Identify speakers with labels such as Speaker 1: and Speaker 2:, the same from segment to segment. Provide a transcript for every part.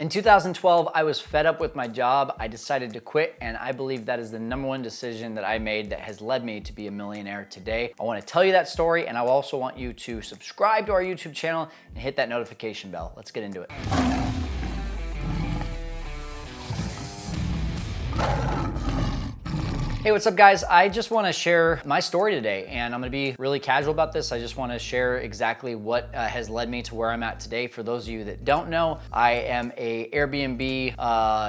Speaker 1: In 2012, I was fed up with my job. I decided to quit, and I believe that is the #1 decision that I made that has led me to be a millionaire today. I wanna tell you that story, and I also want you to subscribe to our YouTube channel and hit that notification bell. Let's get into it. Hey, what's up guys? I just wanna share my story today, and I'm gonna be really casual about this. I just wanna share exactly what has led me to where I'm at today. For those of you that don't know, I am a Airbnb,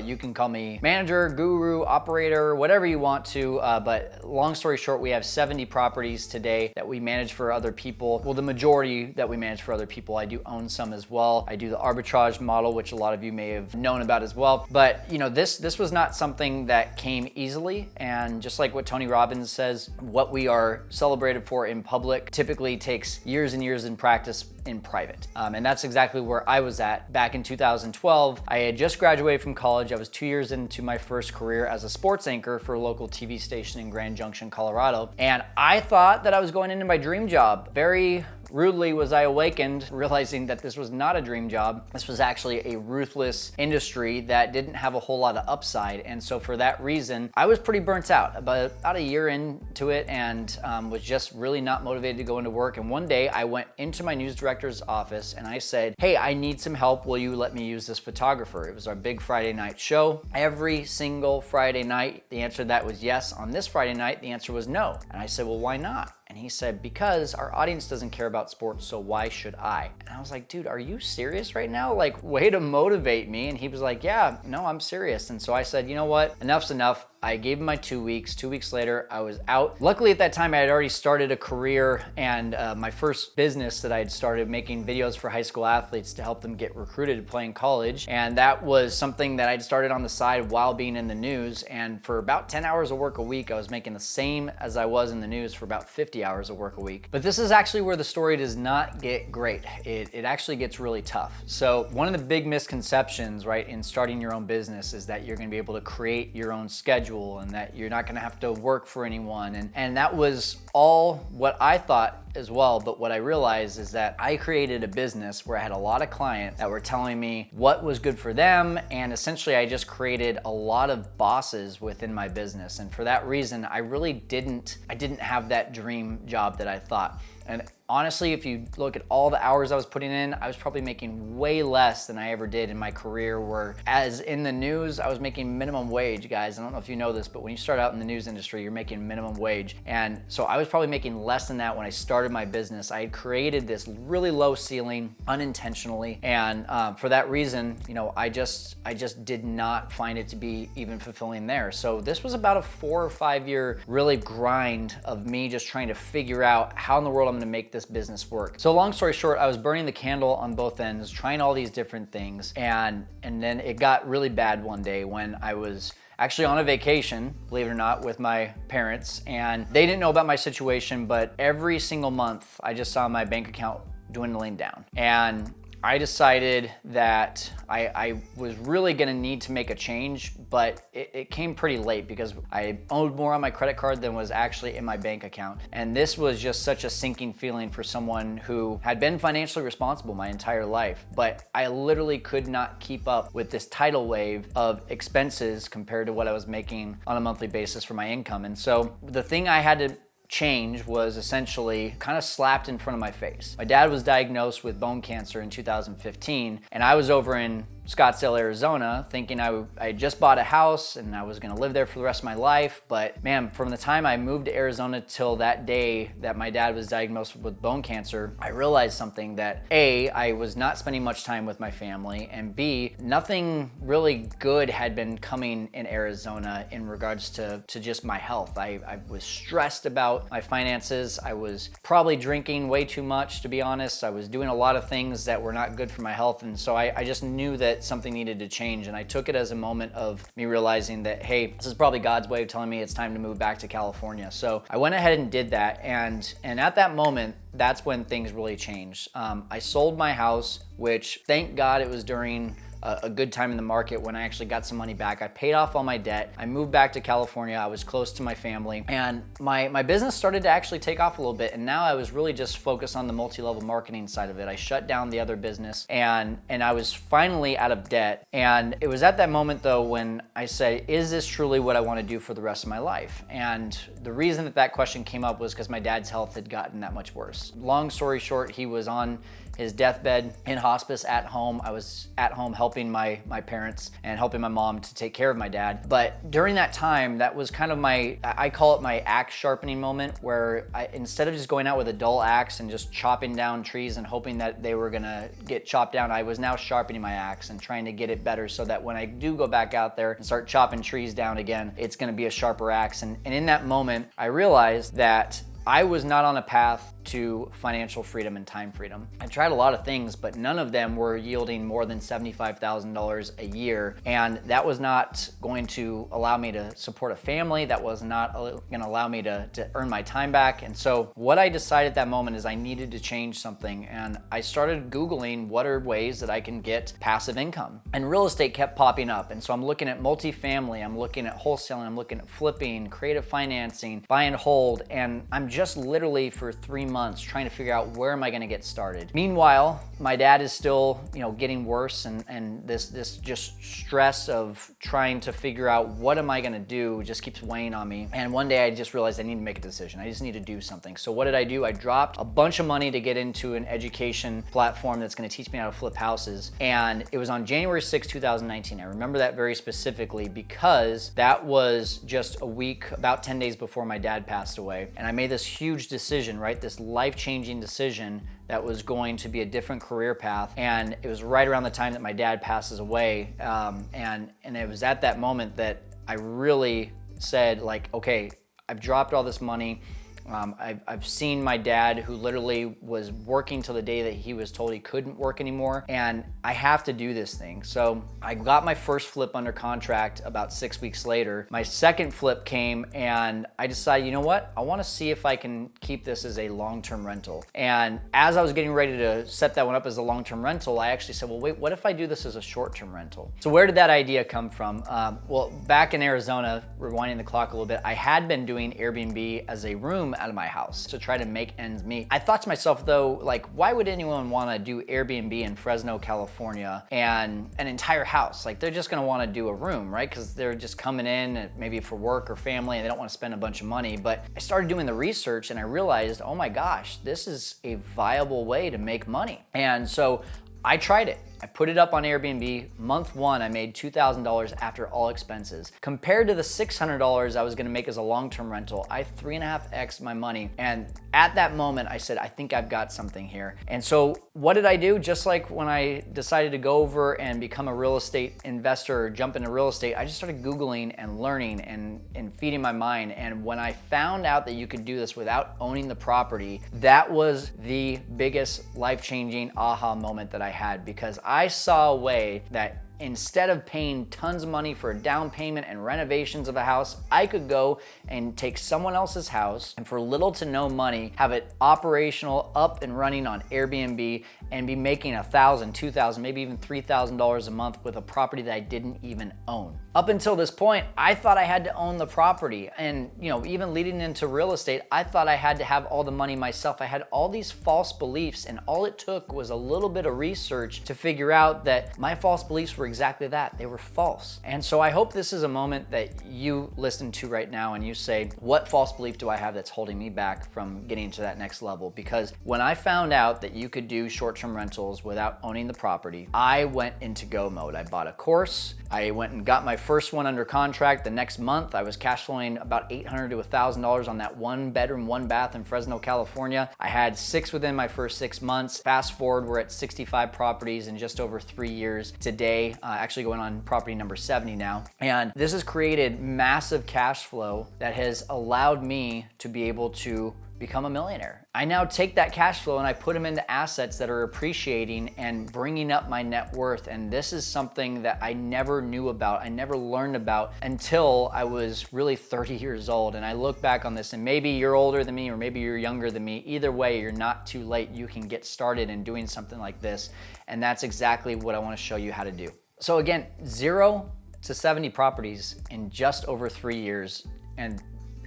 Speaker 1: you can call me manager, guru, operator, whatever you want to, but long story short, we have 70 properties today that we manage for other people. Well, the majority that we manage for other people. I do own some as well. I do the arbitrage model, which a lot of you may have known about as well. But you know, this was not something that came easily, and just like what Tony Robbins says, what we are celebrated for in public typically takes years and years in practice in private. And that's exactly where I was at back in 2012. I had just graduated from college. I was 2 years into my first career as a sports anchor for a local TV station in Grand Junction, Colorado. And I thought that I was going into my dream job. Very rudely was I awakened, realizing that this was not a dream job. This was actually a ruthless industry that didn't have a whole lot of upside. And so for that reason, I was pretty burnt out about a year into it, and was just really not motivated to go into work. And one day I went into my news director's office and I said, hey, I need some help. Will you let me use this photographer? It was our big Friday night show. Every single Friday night, the answer to that was yes. On this Friday night, the answer was no. And I said, well, why not? And he said, because our audience doesn't care about sports, so why should I? And I was like, dude, are you serious right now? Like, way to motivate me. And he was like, yeah, no, I'm serious. And so I said, you know what? Enough's enough. I gave him my 2 weeks. 2 weeks later, I was out. Luckily at that time, I had already started a career, and my first business that I had started making videos for high school athletes to help them get recruited to play in college. And that was something that I'd started on the side while being in the news. And for about 10 hours of work a week, I was making the same as I was in the news for about 50 hours of work a week. But this is actually where the story does not get great. It actually gets really tough. So one of the big misconceptions, right, in starting your own business is that you're gonna be able to create your own schedule and that you're not gonna have to work for anyone. And that was all what I thought as well. But what I realized is that I created a business where I had a lot of clients that were telling me what was good for them. And essentially I just created a lot of bosses within my business. And for that reason, I didn't have that dream job that I thought. And honestly, if you look at all the hours I was putting in, I was probably making way less than I ever did in my career, where as in the news, I was making minimum wage, guys. I don't know if you know this, but when you start out in the news industry, you're making minimum wage. And so I was probably making less than that when I started my business. I had created this really low ceiling unintentionally. And for that reason, you know, I just did not find it to be even fulfilling there. So this was about a 4 or 5 year really grind of me just trying to figure out how in the world I'm gonna make this business work. So long story short, I was burning the candle on both ends, trying all these different things. And then it got really bad one day when I was actually on a vacation, believe it or not, with my parents. And they didn't know about my situation, but every single month I just saw my bank account dwindling down. And I decided that I was really gonna need to make a change, but it came pretty late because I owed more on my credit card than was actually in my bank account. And this was just such a sinking feeling for someone who had been financially responsible my entire life. But I literally could not keep up with this tidal wave of expenses compared to what I was making on a monthly basis for my income. And so the thing I had to change was essentially kind of slapped in front of my face. My dad was diagnosed with bone cancer in 2015, and I was over in Scottsdale, Arizona, thinking I just bought a house and I was gonna live there for the rest of my life. But man, from the time I moved to Arizona till that day that my dad was diagnosed with bone cancer, I realized something, that A, I was not spending much time with my family, and B, nothing really good had been coming in Arizona in regards to just my health. I was stressed about my finances. I was probably drinking way too much, to be honest. I was doing a lot of things that were not good for my health. And so I just knew that something needed to change. And I took it as a moment of me realizing that, hey, this is probably God's way of telling me it's time to move back to California. So I went ahead and did that. And at that moment, that's when things really changed. I sold my house, which thank God it was during a good time in the market when I actually got some money back. I paid off all my debt. I moved back to California. I was close to my family, and my business started to actually take off a little bit. And now I was really just focused on the multi-level marketing side of it. I shut down the other business, and I was finally out of debt. And it was at that moment though when I said, is this truly what I want to do for the rest of my life? And the reason that question came up was because my dad's health had gotten that much worse. Long story short, he was on his deathbed in hospice at home. I was at home helping my parents and helping my mom to take care of my dad. But during that time, that was kind of I call it my axe sharpening moment, where instead of just going out with a dull axe and just chopping down trees and hoping that they were gonna get chopped down, I was now sharpening my axe and trying to get it better so that when I do go back out there and start chopping trees down again, it's gonna be a sharper axe. And in that moment, I realized that I was not on a path to financial freedom and time freedom. I tried a lot of things, but none of them were yielding more than $75,000 a year. And that was not going to allow me to support a family. That was not gonna allow me to earn my time back. And so what I decided at that moment is I needed to change something. And I started Googling what are ways that I can get passive income. And real estate kept popping up. And so I'm looking at multifamily, I'm looking at wholesaling, I'm looking at flipping, creative financing, buy and hold. And I'm just literally for 3 months trying to figure out where am I gonna get started. Meanwhile, my dad is still, getting worse, and this just stress of trying to figure out what am I gonna do just keeps weighing on me. And one day I just realized I need to make a decision. I just need to do something. So what did I do? I dropped a bunch of money to get into an education platform that's gonna teach me how to flip houses. And it was on January 6, 2019. I remember that very specifically because that was just a week, about 10 days before my dad passed away. And I made this huge decision, right? This life-changing decision that was going to be a different career path. And it was right around the time that my dad passes away. And it was at that moment that I really said, like, okay, I've dropped all this money. I've seen my dad, who literally was working till the day that he was told he couldn't work anymore, and I have to do this thing. So I got my first flip under contract about 6 weeks later. My second flip came, and I decided, you know what? I wanna see if I can keep this as a long-term rental. And as I was getting ready to set that one up as a long-term rental, I actually said, well, wait, what if I do this as a short-term rental? So where did that idea come from? Well, back in Arizona, rewinding the clock a little bit, I had been doing Airbnb as a room out of my house to try to make ends meet. I thought to myself though, like, why would anyone wanna do Airbnb in Fresno, California, and an entire house? Like, they're just gonna wanna do a room, right? Because they're just coming in maybe for work or family and they don't wanna spend a bunch of money. But I started doing the research and I realized, oh my gosh, this is a viable way to make money. And so I tried it. I put it up on Airbnb. Month one, I made $2,000 after all expenses. Compared to the $600 I was gonna make as a long-term rental, I 3.5x my money. And at that moment, I said, I think I've got something here. And so what did I do? Just like when I decided to go over and become a real estate investor or jump into real estate, I just started Googling and learning and feeding my mind. And when I found out that you could do this without owning the property, that was the biggest life-changing aha moment that I had, because I saw a way that instead of paying tons of money for a down payment and renovations of a house, I could go and take someone else's house and for little to no money, have it operational, up and running on Airbnb, and be making $1,000, $2,000, maybe even $3,000 a month with a property that I didn't even own. Up until this point, I thought I had to own the property. And even leading into real estate, I thought I had to have all the money myself. I had all these false beliefs, and all it took was a little bit of research to figure out that my false beliefs were exactly that. They were false. And so I hope this is a moment that you listen to right now and you say, what false belief do I have that's holding me back from getting to that next level? Because when I found out that you could do short-term rentals without owning the property, I went into go mode. I bought a course. I went and got my first one under contract. The next month, I was cash flowing about $800 to $1,000 on that 1 bedroom, 1 bath in Fresno, California. I had 6 within my first 6 months. Fast forward, we're at 65 properties in just over 3 years today, actually going on property number 70 now. And this has created massive cash flow that has allowed me to be able to become a millionaire. I now take that cash flow and I put them into assets that are appreciating and bringing up my net worth. And this is something that I never knew about. I never learned about until I was really 30 years old. And I look back on this, and maybe you're older than me or maybe you're younger than me. Either way, you're not too late. You can get started in doing something like this. And that's exactly what I want to show you how to do. So again, 0 to 70 properties in just over 3 years. And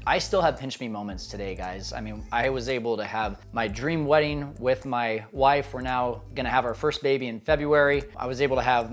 Speaker 1: I still have pinch me moments today, guys. I mean, I was able to have my dream wedding with my wife. We're now gonna have our first baby in February. I was able to have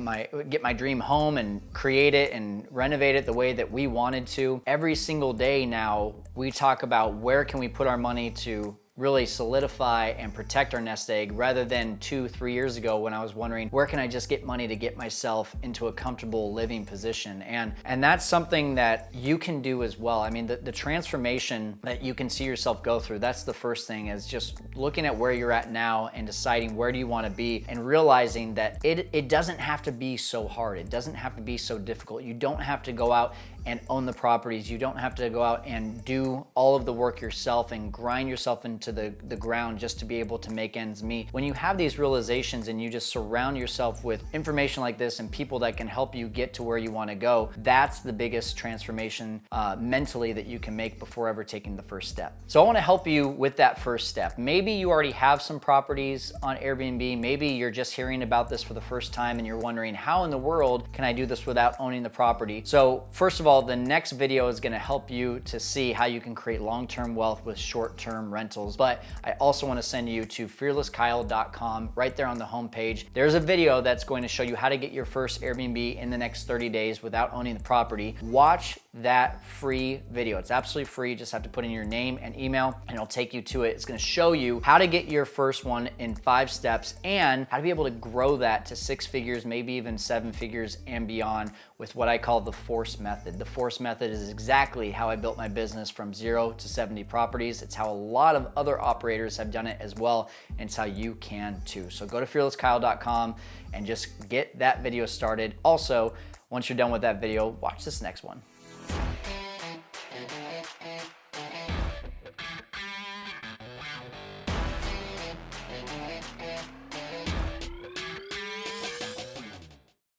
Speaker 1: get my dream home and create it and renovate it the way that we wanted to. Every single day now, we talk about where can we put our money to really solidify and protect our nest egg, rather than 2-3 years ago when I was wondering, where can I just get money to get myself into a comfortable living position? And that's something that you can do as well. I mean, the transformation that you can see yourself go through, that's the first thing, is just looking at where you're at now and deciding where do you want to be, and realizing that it doesn't have to be so hard. It doesn't have to be so difficult. You don't have to go out and own the properties. You don't have to go out and do all of the work yourself and grind yourself into the ground just to be able to make ends meet. When you have these realizations and you just surround yourself with information like this and people that can help you get to where you want to go, that's the biggest transformation mentally that you can make before ever taking the first step. So I want to help you with that first step. Maybe you already have some properties on Airbnb. Maybe you're just hearing about this for the first time and you're wondering, how in the world can I do this without owning the property? So first of all, the next video is going to help you to see how you can create long-term wealth with short-term rentals. But I also want to send you to fearlesskyle.com. Right there on the homepage, there's a video that's going to show you how to get your first Airbnb in the next 30 days without owning the property. Watch that free video. It's absolutely free. You just have to put in your name and email and it'll take you to it. It's going to show you how to get your first one in 5 steps and how to be able to grow that to 6 figures, maybe even 7 figures and beyond, with what I call the force method. The force method is exactly how I built my business from 0 to 70 properties. It's how a lot of other operators have done it as well, and it's how you can too. So go to fearlesskyle.com and just get that video started. Also, once you're done with that video, watch this next one.